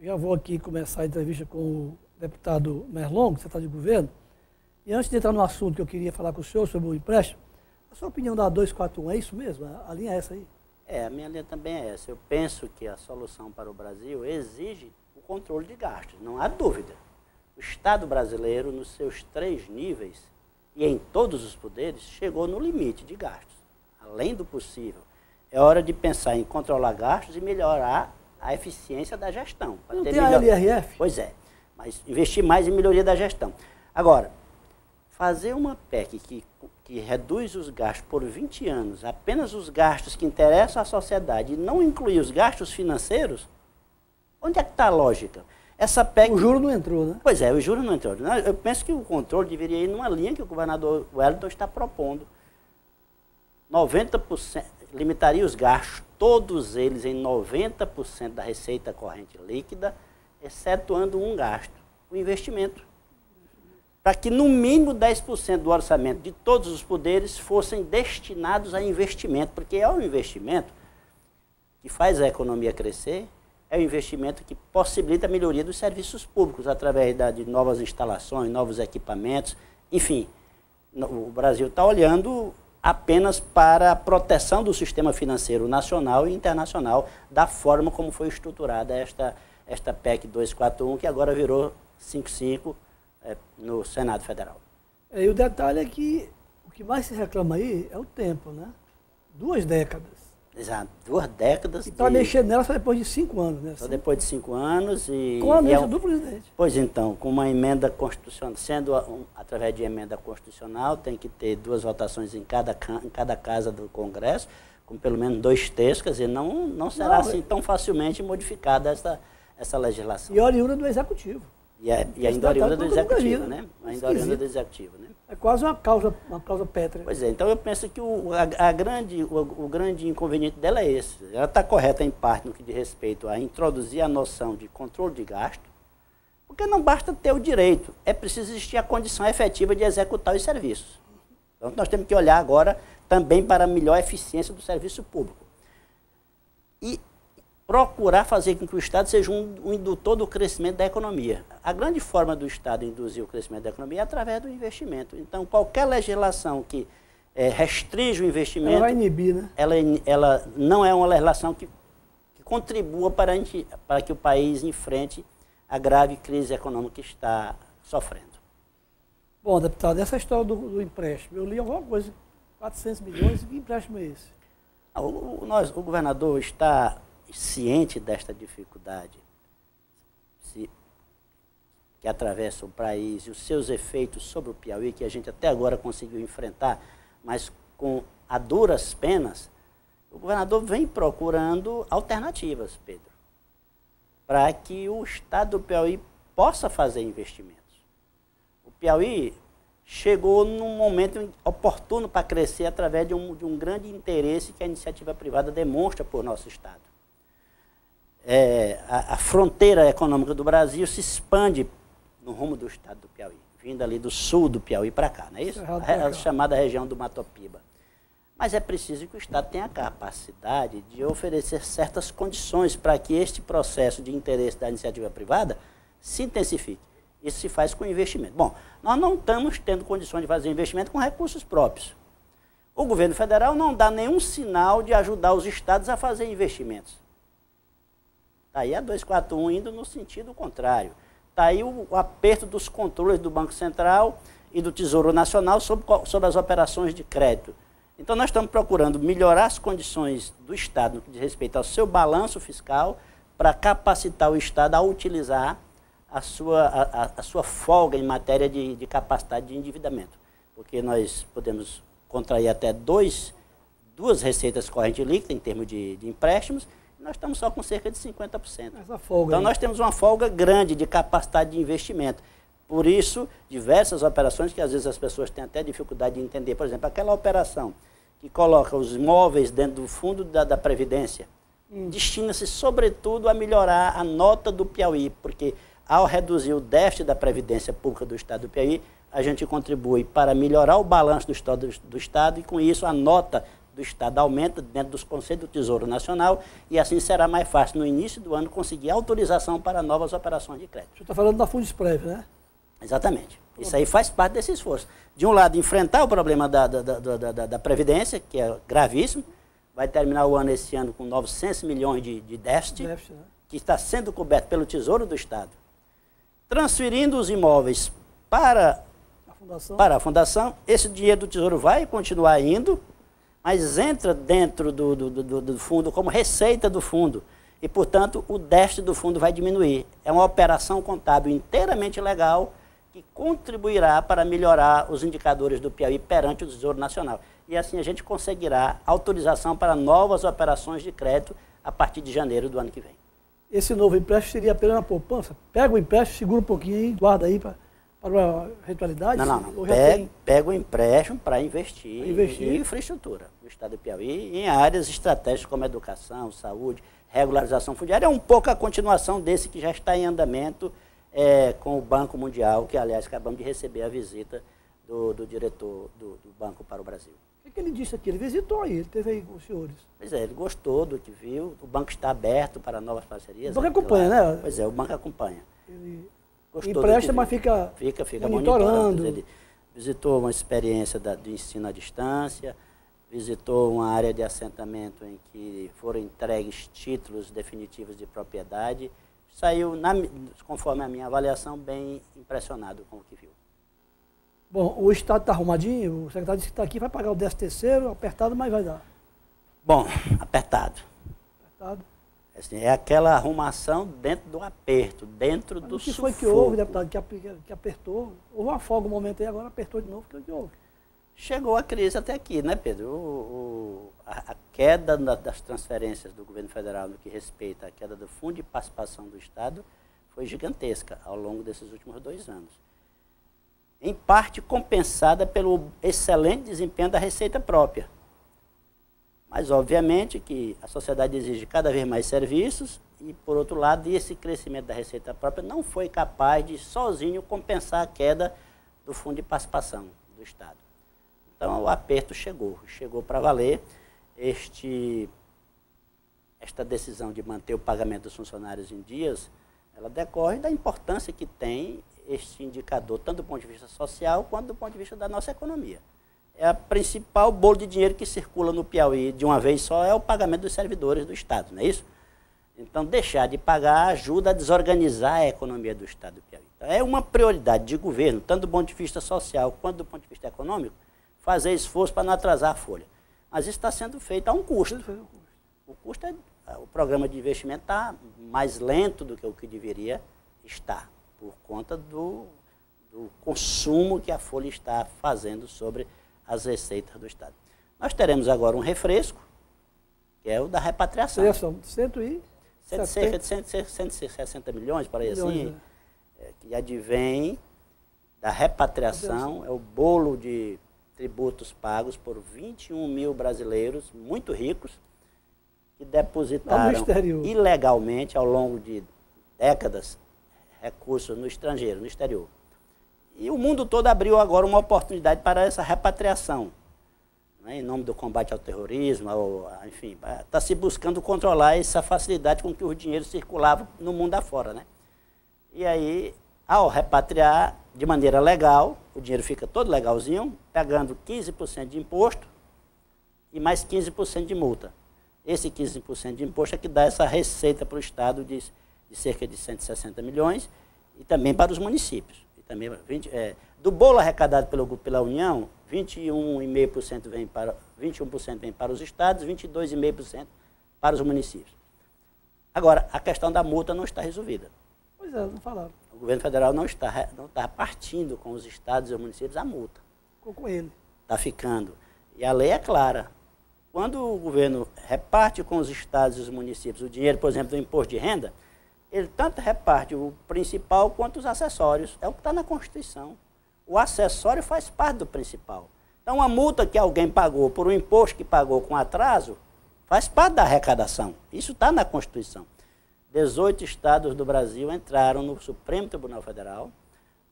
Já vou aqui começar a entrevista com o deputado Merlong, secretário de governo. E antes de entrar no assunto que eu queria falar com o senhor sobre o empréstimo, a sua opinião da 241 é isso mesmo? A linha é essa aí? A minha linha também é essa. Eu penso que a solução para o Brasil exige o controle de gastos, não há dúvida. O Estado brasileiro, nos seus 3 níveis e em todos os poderes, chegou no limite de gastos, além do possível. É hora de pensar em controlar gastos e melhorar a eficiência da gestão. Não tem a LRF? Pois é, mas investir mais em melhoria da gestão. Agora, fazer uma PEC que reduz os gastos por 20 anos, apenas os gastos que interessam à sociedade, e não incluir os gastos financeiros, onde é que está a lógica? Essa PEC... O juro não entrou, né? Pois é, o juro não entrou. Eu penso que o controle deveria ir numa linha que o governador Wellington está propondo. 90%, limitaria os gastos, todos eles em 90% da receita corrente líquida, excetuando um gasto, o investimento. Para que no mínimo 10% do orçamento de todos os poderes fossem destinados a investimento, porque é o investimento que faz a economia crescer, é o investimento que possibilita a melhoria dos serviços públicos, através de novas instalações, novos equipamentos, enfim. O Brasil está olhando apenas para a proteção do sistema financeiro nacional e internacional, da forma como foi estruturada esta PEC 241, que agora virou 55, no Senado Federal. E o detalhe é que o que mais se reclama aí é o tempo, né? 2 décadas. Exato, 2 décadas. E para mexer nela só depois de 5 anos, né? Só depois de 5 anos. Com a anuência do presidente. Pois então, com uma emenda constitucional, sendo através de emenda constitucional, tem que ter 2 votações em cada casa do Congresso, com pelo menos 2/3, quer dizer, não será assim tão facilmente modificada essa legislação. E oriunda do Executivo. E ainda oriunda do Executivo, né? Ainda oriunda do Executivo, né? É quase uma causa pétrea. Pois é, então eu penso que o grande inconveniente dela é esse. Ela está correta em parte no que diz respeito a introduzir a noção de controle de gasto, porque não basta ter o direito, é preciso existir a condição efetiva de executar os serviços. Então nós temos que olhar agora também para a melhor eficiência do serviço público. E procurar fazer com que o Estado seja um indutor do crescimento da economia. A grande forma do Estado induzir o crescimento da economia é através do investimento. Então, qualquer legislação que restringe o investimento... Ela vai inibir, né? Ela não é uma legislação que contribua para que o país enfrente a grave crise econômica que está sofrendo. Bom, deputado, essa história do empréstimo, eu li alguma coisa, 400 milhões, que empréstimo é esse? O governador está ciente desta dificuldade que atravessa o país e os seus efeitos sobre o Piauí, que a gente até agora conseguiu enfrentar, mas a duras penas, o governador vem procurando alternativas, Pedro, para que o Estado do Piauí possa fazer investimentos. O Piauí chegou num momento oportuno para crescer através de um grande interesse que a iniciativa privada demonstra por nosso Estado. A fronteira econômica do Brasil se expande no rumo do Estado do Piauí, vindo ali do sul do Piauí para cá, não é isso? A chamada região do Matopiba. Mas é preciso que o Estado tenha a capacidade de oferecer certas condições para que este processo de interesse da iniciativa privada se intensifique. Isso se faz com investimento. Bom, nós não estamos tendo condições de fazer investimento com recursos próprios. O governo federal não dá nenhum sinal de ajudar os estados a fazer investimentos. Está aí a 241 indo no sentido contrário. Está aí o aperto dos controles do Banco Central e do Tesouro Nacional sobre as operações de crédito. Então nós estamos procurando melhorar as condições do Estado no que diz respeito ao seu balanço fiscal para capacitar o Estado a utilizar a sua folga em matéria de capacidade de endividamento. Porque nós podemos contrair até 2 receitas correntes líquidas em termos de empréstimos, nós estamos só com cerca de 50%. Então nós temos uma folga grande de capacidade de investimento. Por isso, diversas operações que às vezes as pessoas têm até dificuldade de entender. Por exemplo, aquela operação que coloca os imóveis dentro do fundo da Previdência, destina-se sobretudo a melhorar a nota do Piauí, porque ao reduzir o déficit da Previdência Pública do Estado do Piauí, a gente contribui para melhorar o balanço do Estado e com isso a nota do Estado aumenta dentro dos conceitos do Tesouro Nacional e assim será mais fácil no início do ano conseguir autorização para novas operações de crédito. Você está falando da Fundesprev, né? Exatamente. Isso aí faz parte desse esforço. De um lado, enfrentar o problema da Previdência, que é gravíssimo, vai terminar o ano esse ano com 900 milhões de déficit, né? Que está sendo coberto pelo Tesouro do Estado. Transferindo os imóveis para a Fundação, esse dinheiro do Tesouro vai continuar indo, mas entra dentro do fundo como receita do fundo. E, portanto, o déficit do fundo vai diminuir. É uma operação contábil inteiramente legal que contribuirá para melhorar os indicadores do Piauí perante o Tesouro Nacional. E assim a gente conseguirá autorização para novas operações de crédito a partir de janeiro do ano que vem. Esse novo empréstimo seria apenas na poupança? Pega o empréstimo, segura um pouquinho, guarda aí para a eventualidade? Não. Pega o empréstimo para investir em infraestrutura do Estado do Piauí, em áreas estratégicas como educação, saúde, regularização fundiária. É um pouco a continuação desse que já está em andamento com o Banco Mundial, que, aliás, acabamos de receber a visita do diretor do Banco para o Brasil. O que ele disse aqui? Ele visitou aí, ele esteve aí com os senhores. Pois é, ele gostou do que viu, o banco está aberto para novas parcerias. O banco acompanha, né? Pois é, o banco acompanha. Ele empresta, mas fica monitorando. Ele visitou uma experiência do ensino à distância, visitou uma área de assentamento em que foram entregues títulos definitivos de propriedade. Saiu, conforme a minha avaliação, bem impressionado com o que viu. Bom, o Estado está arrumadinho, o secretário disse que está aqui, vai pagar o 13º, apertado, mas vai dar. Bom, apertado. Apertado. Assim, é aquela arrumação dentro do aperto, dentro do sufoco. O que foi que houve, deputado, que apertou? Houve uma folga um momento aí, agora apertou de novo, o que houve? Chegou a crise até aqui, né, Pedro? A queda das transferências do governo federal no que respeita à queda do Fundo de Participação do Estado foi gigantesca ao longo desses últimos 2 anos. Em parte compensada pelo excelente desempenho da receita própria. Mas, obviamente, que a sociedade exige cada vez mais serviços e, por outro lado, esse crescimento da receita própria não foi capaz de, sozinho, compensar a queda do Fundo de Participação do Estado. Então, o aperto chegou para valer. Esta decisão de manter o pagamento dos funcionários em dias, ela decorre da importância que tem este indicador, tanto do ponto de vista social, quanto do ponto de vista da nossa economia. É a principal bolo de dinheiro que circula no Piauí de uma vez só, é o pagamento dos servidores do Estado, não é isso? Então, deixar de pagar ajuda a desorganizar a economia do Estado do Piauí. Então, é uma prioridade de governo, tanto do ponto de vista social quanto do ponto de vista econômico, fazer esforço para não atrasar a folha. Mas isso está sendo feito a um custo. O custo o programa de investimento está mais lento do que o que deveria estar, por conta do consumo que a Folha está fazendo sobre as receitas do Estado. Nós teremos agora um refresco, que é o da repatriação. Cerca de 160 milhões, para aí assim, que advém da repatriação, é o bolo de tributos pagos por 21 mil brasileiros muito ricos, que depositaram ilegalmente ao longo de décadas recursos no estrangeiro, no exterior. E o mundo todo abriu agora uma oportunidade para essa repatriação, né, em nome do combate ao terrorismo, enfim, está se buscando controlar essa facilidade com que o dinheiro circulava no mundo afora, né? E aí, ao repatriar de maneira legal, o dinheiro fica todo legalzinho, pagando 15% de imposto e mais 15% de multa. Esse 15% de imposto é que dá essa receita para o Estado de cerca de 160 milhões e também para os municípios. E também do bolo arrecadado pela União, 21,5% vem para 21% vem para os estados, 22,5% para os municípios. Agora, a questão da multa não está resolvida. Pois é, não falaram. O governo federal não está partindo com os estados e os municípios a multa. Ficou com ele. Está ficando. E a lei é clara. Quando o governo reparte com os estados e os municípios o dinheiro, por exemplo, do imposto de renda, ele tanto reparte o principal quanto os acessórios. É o que está na Constituição. O acessório faz parte do principal. Então, a multa que alguém pagou por um imposto que pagou com atraso faz parte da arrecadação. Isso está na Constituição. 18 estados do Brasil entraram no Supremo Tribunal Federal.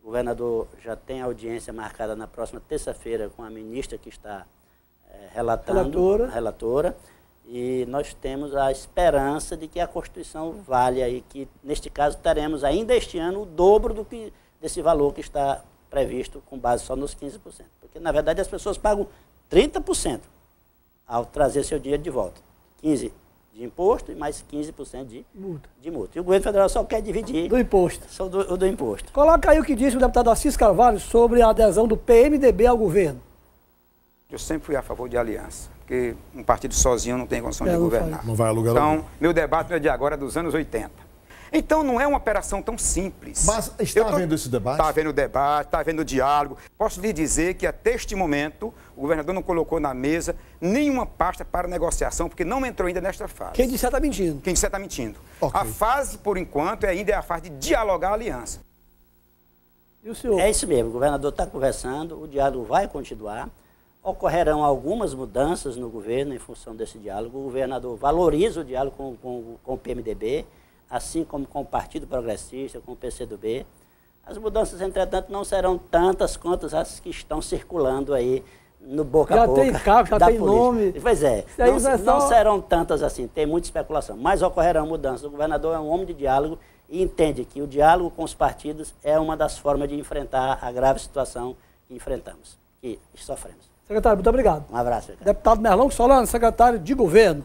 O governador já tem audiência marcada na próxima terça-feira com a ministra que está relatora, e nós temos a esperança de que a Constituição valha e que, neste caso, teremos ainda este ano o dobro desse valor que está previsto com base só nos 15%. Porque, na verdade, as pessoas pagam 30% ao trazer seu dinheiro de volta. 15% de imposto e mais 15% de multa. E o governo federal só quer dividir do imposto. Só do imposto. Coloca aí o que disse o deputado Assis Carvalho sobre a adesão do PMDB ao governo. Eu sempre fui a favor de aliança, porque um partido sozinho não tem condição de governar. Não vai alugar. Então, meu debate não é de agora, é dos anos 80. Então, não é uma operação tão simples. Mas está havendo esse debate? Está havendo o debate, está havendo o diálogo. Posso lhe dizer que, até este momento, o governador não colocou na mesa nenhuma pasta para negociação, porque não entrou ainda nesta fase. Quem disser está mentindo. Quem disser está mentindo. Okay. A fase, por enquanto, ainda é a fase de dialogar a aliança. E o senhor? É isso mesmo, o governador está conversando, o diálogo vai continuar. Ocorrerão algumas mudanças no governo em função desse diálogo. O governador valoriza o diálogo com o PMDB, assim como com o Partido Progressista, com o PCdoB. As mudanças, entretanto, não serão tantas quanto as que estão circulando aí no boca a boca. Já tem cargo, já tem nome. Pois é, não serão tantas assim, tem muita especulação, mas ocorrerão mudanças. O governador é um homem de diálogo e entende que o diálogo com os partidos é uma das formas de enfrentar a grave situação que enfrentamos, que sofremos. Secretário, muito obrigado. Um abraço, secretário. Deputado Merlong Solano, secretário de Governo.